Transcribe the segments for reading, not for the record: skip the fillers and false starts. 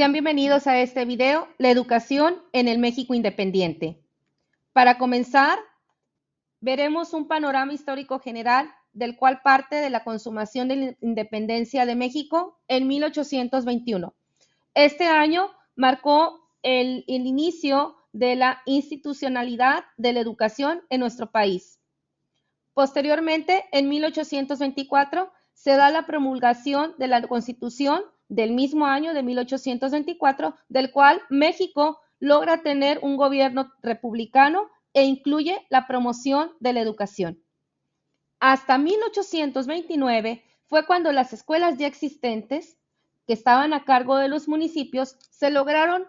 Sean bienvenidos a este video, La educación en el México independiente. Para comenzar, veremos un panorama histórico general del cual parte de la consumación de la independencia de México en 1821. Este año marcó el inicio de la institucionalidad de la educación en nuestro país. Posteriormente, en 1824, se da la promulgación de la Constitución del mismo año de 1824, del cual México logra tener un gobierno republicano e incluye la promoción de la educación. Hasta 1829 fue cuando las escuelas ya existentes, que estaban a cargo de los municipios, se lograron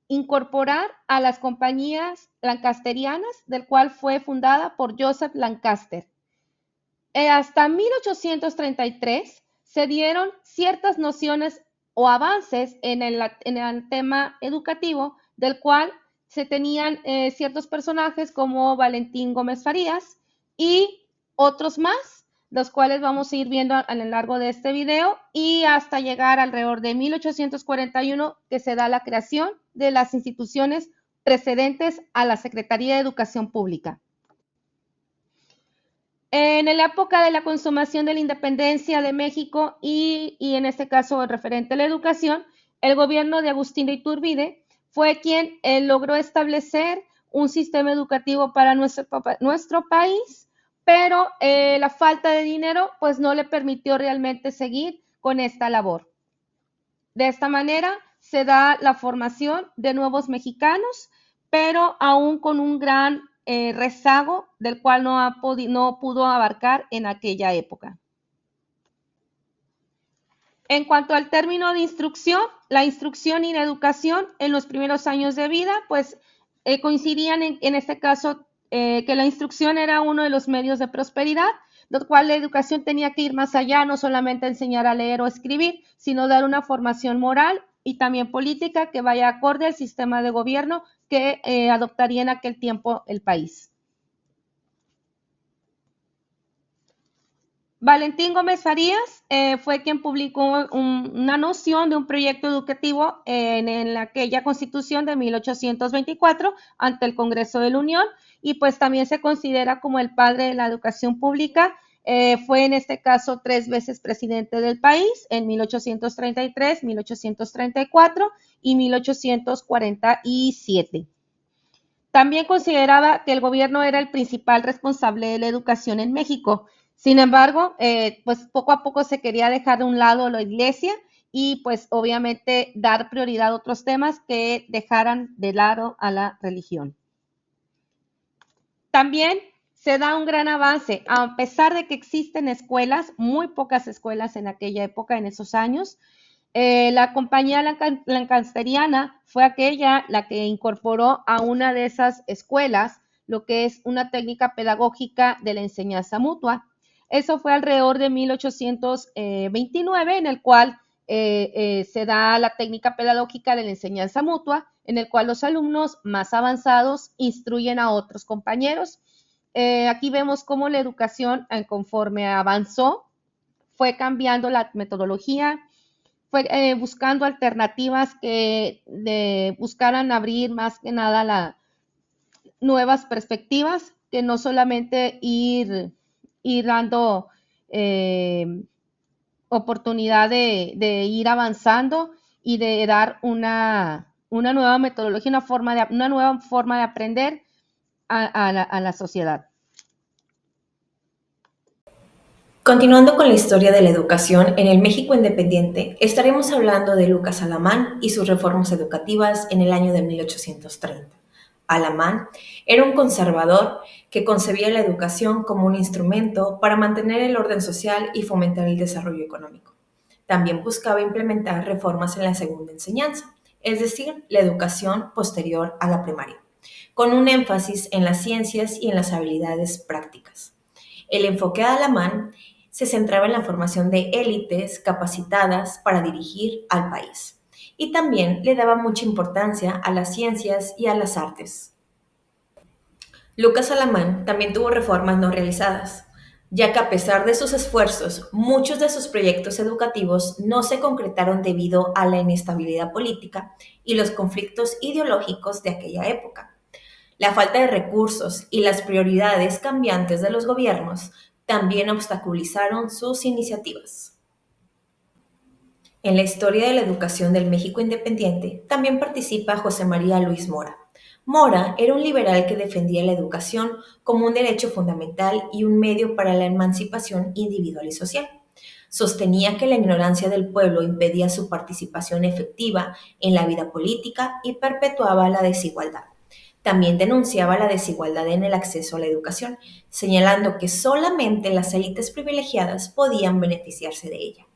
incorporar a las compañías lancasterianas, del cual fue fundada por Joseph Lancaster. Hasta 1833 se dieron ciertas nociones o avances en el tema educativo, del cual se tenían ciertos personajes como Valentín Gómez Farías y otros más, los cuales vamos a ir viendo a lo largo de este video, y hasta llegar alrededor de 1841, que se da la creación de las instituciones precedentes a la Secretaría de Educación Pública. En la época de la consumación de la independencia de México y en este caso referente a la educación, el gobierno de Agustín de Iturbide fue quien logró establecer un sistema educativo para nuestro país, pero la falta de dinero pues no le permitió realmente seguir con esta labor. De esta manera se da la formación de nuevos mexicanos, pero aún con un gran rezago del cual no pudo abarcar en aquella época. En cuanto al término de instrucción, la instrucción y la educación en los primeros años de vida, pues coincidían en este caso que la instrucción era uno de los medios de prosperidad, lo cual la educación tenía que ir más allá, no solamente enseñar a leer o escribir, sino dar una formación moral y también política que vaya acorde al sistema de gobierno que adoptaría en aquel tiempo el país. Valentín Gómez Farías fue quien publicó una noción de un proyecto educativo en aquella Constitución de 1824 ante el Congreso de la Unión, y pues también se considera como el padre de la educación pública. Fue en este caso 3 veces presidente del país, en 1833, 1834 y 1847. También consideraba que el gobierno era el principal responsable de la educación en México. Sin embargo, pues poco a poco se quería dejar de un lado la iglesia y pues obviamente dar prioridad a otros temas que dejaran de lado a la religión. También se da un gran avance, a pesar de que existen escuelas, muy pocas escuelas en aquella época, en esos años. La compañía lancasteriana fue aquella la que incorporó a una de esas escuelas lo que es una técnica pedagógica de la enseñanza mutua. Eso fue alrededor de 1829, en el cual se da la técnica pedagógica de la enseñanza mutua, en el cual los alumnos más avanzados instruyen a otros compañeros. Aquí vemos cómo la educación, conforme avanzó, fue cambiando la metodología, fue buscando alternativas que buscaran abrir más que nada nuevas perspectivas, que no solamente ir dando oportunidad de ir avanzando y de dar una nueva metodología, una nueva forma de aprender a la sociedad. Continuando con la historia de la educación en el México independiente, estaremos hablando de Lucas Alamán y sus reformas educativas en el año de 1830. Alamán era un conservador que concebía la educación como un instrumento para mantener el orden social y fomentar el desarrollo económico. También buscaba implementar reformas en la segunda enseñanza, es decir, la educación posterior a la primaria, con un énfasis en las ciencias y en las habilidades prácticas. El enfoque de Alamán se centraba en la formación de élites capacitadas para dirigir al país, y también le daba mucha importancia a las ciencias y a las artes. Lucas Alamán también tuvo reformas no realizadas. ya que a pesar de sus esfuerzos, muchos de sus proyectos educativos no se concretaron debido a la inestabilidad política y los conflictos ideológicos de aquella época. La falta de recursos y las prioridades cambiantes de los gobiernos también obstaculizaron sus iniciativas. En la historia de la educación del México independiente también participa José María Luis Mora. Mora era un liberal que defendía la educación como un derecho fundamental y un medio para la emancipación individual y social. Sostenía que la ignorancia del pueblo impedía su participación efectiva en la vida política y perpetuaba la desigualdad. También denunciaba la desigualdad en el acceso a la educación, señalando que solamente las élites privilegiadas podían beneficiarse de ella.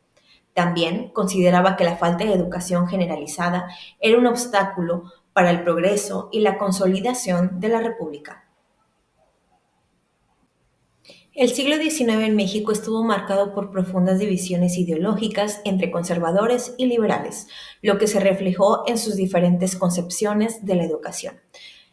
También consideraba que la falta de educación generalizada era un obstáculo para el progreso y la consolidación de la República. El siglo XIX en México estuvo marcado por profundas divisiones ideológicas entre conservadores y liberales, lo que se reflejó en sus diferentes concepciones de la educación.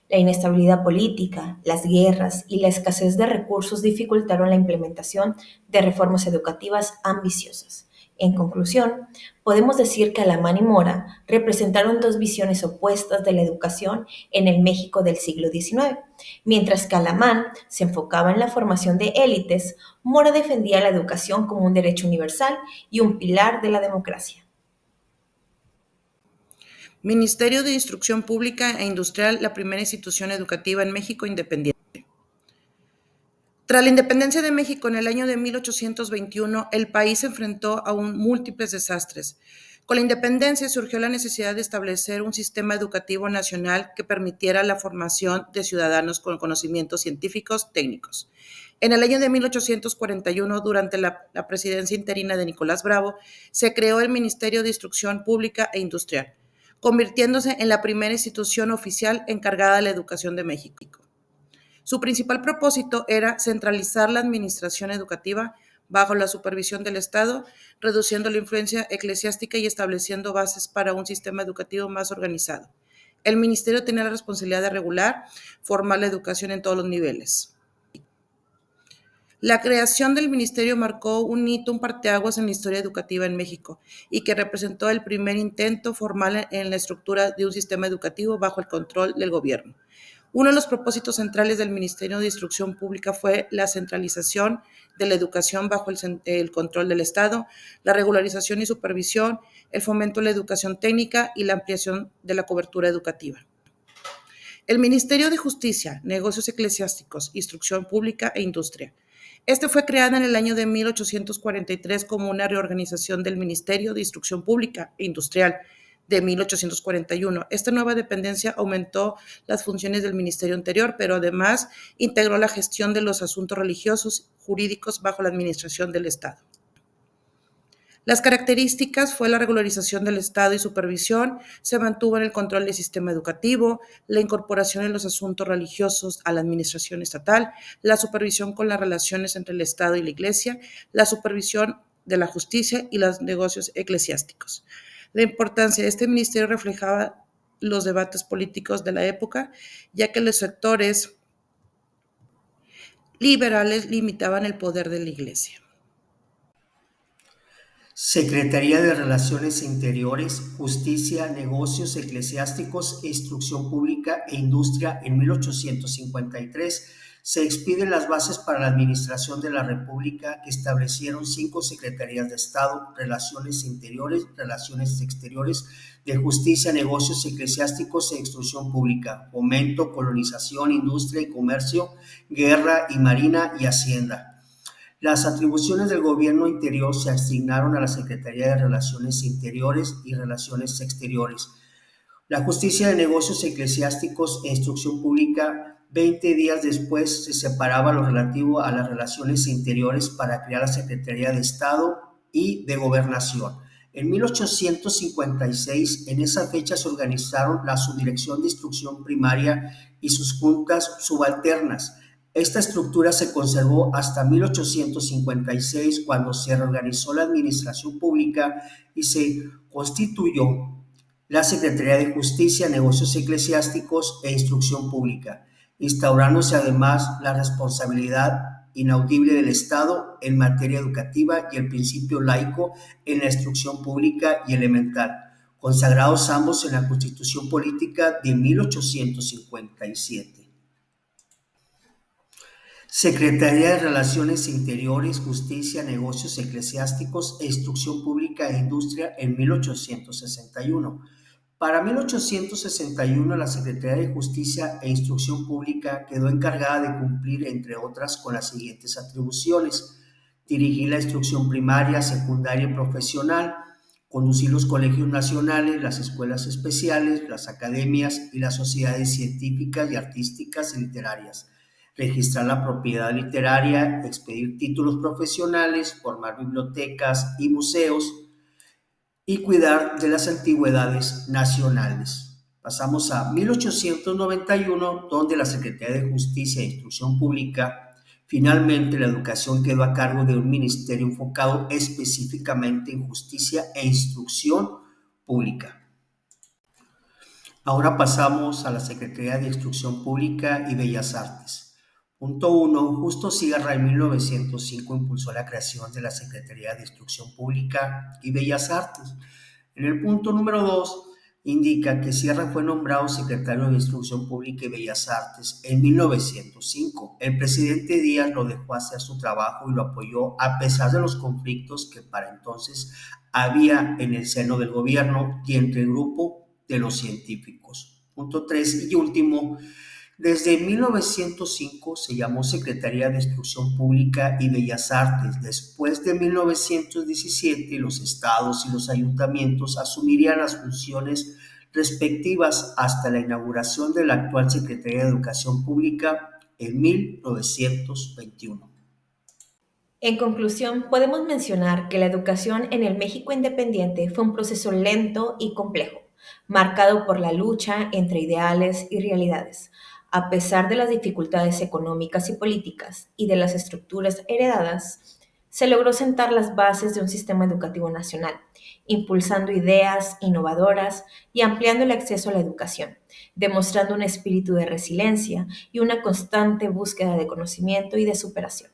La inestabilidad política, las guerras y la escasez de recursos dificultaron la implementación de reformas educativas ambiciosas. En conclusión, podemos decir que Alamán y Mora representaron dos visiones opuestas de la educación en el México del siglo XIX. Mientras que Alamán se enfocaba en la formación de élites, Mora defendía la educación como un derecho universal y un pilar de la democracia. Ministerio de Instrucción Pública e Industrial, la primera institución educativa en México independiente. Tras la independencia de México en el año de 1821, el país se enfrentó a múltiples desastres. Con la independencia surgió la necesidad de establecer un sistema educativo nacional que permitiera la formación de ciudadanos con conocimientos científicos técnicos. En el año de 1841, durante la presidencia interina de Nicolás Bravo, se creó el Ministerio de Instrucción Pública e Industrial, convirtiéndose en la primera institución oficial encargada de la educación de México. Su principal propósito era centralizar la administración educativa bajo la supervisión del Estado, reduciendo la influencia eclesiástica y estableciendo bases para un sistema educativo más organizado. El ministerio tenía la responsabilidad de regular, formar la educación en todos los niveles. La creación del ministerio marcó un hito, un parteaguas en la historia educativa en México y que representó el primer intento formal en la estructura de un sistema educativo bajo el control del gobierno. Uno de los propósitos centrales del Ministerio de Instrucción Pública fue la centralización de la educación bajo el control del Estado, la regularización y supervisión, el fomento de la educación técnica y la ampliación de la cobertura educativa. El Ministerio de Justicia, Negocios Eclesiásticos, Instrucción Pública e Industria. Este fue creado en el año de 1843 como una reorganización del Ministerio de Instrucción Pública e Industrial de 1841. Esta nueva dependencia aumentó las funciones del ministerio anterior, pero además integró la gestión de los asuntos religiosos jurídicos bajo la administración del Estado. Las características fue la regularización del Estado y supervisión, se mantuvo en el control del sistema educativo, la incorporación de los asuntos religiosos a la administración estatal, la supervisión con las relaciones entre el Estado y la Iglesia, la supervisión de la justicia y los negocios eclesiásticos. La importancia de este ministerio reflejaba los debates políticos de la época, ya que los sectores liberales limitaban el poder de la Iglesia. Secretaría de Relaciones Interiores, Justicia, Negocios Eclesiásticos e Instrucción Pública e Industria en 1853. Se expiden las bases para la administración de la República que establecieron 5 secretarías de Estado: Relaciones Interiores, Relaciones Exteriores, de Justicia, Negocios Eclesiásticos e Instrucción Pública, Fomento, Colonización, Industria y Comercio, Guerra y Marina y Hacienda. Las atribuciones del gobierno interior se asignaron a la Secretaría de Relaciones Interiores y Relaciones Exteriores. La Justicia de Negocios Eclesiásticos e Instrucción Pública, 20 días después, se separaba lo relativo a las relaciones interiores para crear la Secretaría de Estado y de Gobernación. En 1856, en esa fecha se organizaron la Subdirección de Instrucción Primaria y sus juntas subalternas. Esta estructura se conservó hasta 1856, cuando se reorganizó la administración pública y se constituyó la Secretaría de Justicia, Negocios Eclesiásticos e Instrucción Pública, instaurándose además la responsabilidad inaudible del Estado en materia educativa y el principio laico en la instrucción pública y elemental, consagrados ambos en la Constitución Política de 1857. Secretaría de Relaciones Interiores, Justicia, Negocios Eclesiásticos e Instrucción Pública e Industria en 1861. Para 1861, la Secretaría de Justicia e Instrucción Pública quedó encargada de cumplir, entre otras, con las siguientes atribuciones: dirigir la instrucción primaria, secundaria y profesional, conducir los colegios nacionales, las escuelas especiales, las academias y las sociedades científicas y artísticas y literarias, registrar la propiedad literaria, expedir títulos profesionales, formar bibliotecas y museos y cuidar de las antigüedades nacionales. Pasamos a 1891, donde la Secretaría de Justicia e Instrucción Pública, finalmente la educación quedó a cargo de un ministerio enfocado específicamente en justicia e instrucción pública. Ahora pasamos a la Secretaría de Instrucción Pública y Bellas Artes. Punto 1. Justo Sierra en 1905 impulsó la creación de la Secretaría de Instrucción Pública y Bellas Artes. En el punto número 2 indica que Sierra fue nombrado secretario de Instrucción Pública y Bellas Artes en 1905. El presidente Díaz lo dejó hacer su trabajo y lo apoyó a pesar de los conflictos que para entonces había en el seno del gobierno y entre el grupo de los científicos. Punto 3 y último. Desde 1905 se llamó Secretaría de Instrucción Pública y Bellas Artes. Después de 1917, los estados y los ayuntamientos asumirían las funciones respectivas hasta la inauguración de la actual Secretaría de Educación Pública en 1921. En conclusión, podemos mencionar que la educación en el México independiente fue un proceso lento y complejo, marcado por la lucha entre ideales y realidades. A pesar de las dificultades económicas y políticas y de las estructuras heredadas, se logró sentar las bases de un sistema educativo nacional, impulsando ideas innovadoras y ampliando el acceso a la educación, demostrando un espíritu de resiliencia y una constante búsqueda de conocimiento y de superación.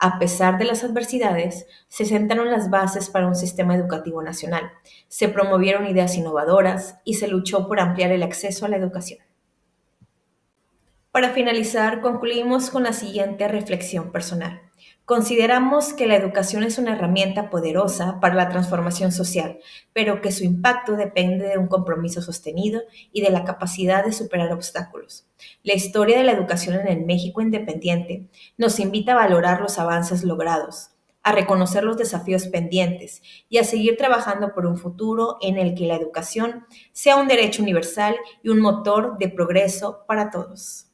A pesar de las adversidades, se sentaron las bases para un sistema educativo nacional, se promovieron ideas innovadoras y se luchó por ampliar el acceso a la educación. Para finalizar, concluimos con la siguiente reflexión personal. Consideramos que la educación es una herramienta poderosa para la transformación social, pero que su impacto depende de un compromiso sostenido y de la capacidad de superar obstáculos. La historia de la educación en el México independiente nos invita a valorar los avances logrados, a reconocer los desafíos pendientes y a seguir trabajando por un futuro en el que la educación sea un derecho universal y un motor de progreso para todos.